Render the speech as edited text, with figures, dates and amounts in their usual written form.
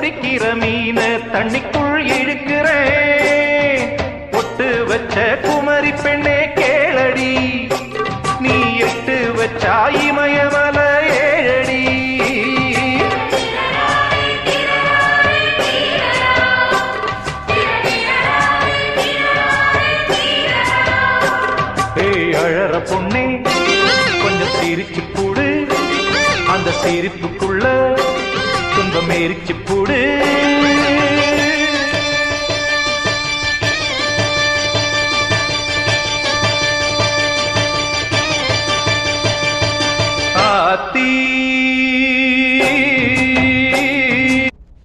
குடிக்கிற மீன தண்ணிக்குள் இழுக்கிறேன். பொட்டு வச்ச குமரி பெண்ணே கேளடி, நீ எட்டு வச்சா இமயமல ஏழடி. ஏய் அழற பொண்ணே கொஞ்சம் சிரிச்சு கூடு, அந்த சிரிப்புக்குள்ள துன்பம் எரிச்சு கூடு. ஆத்தி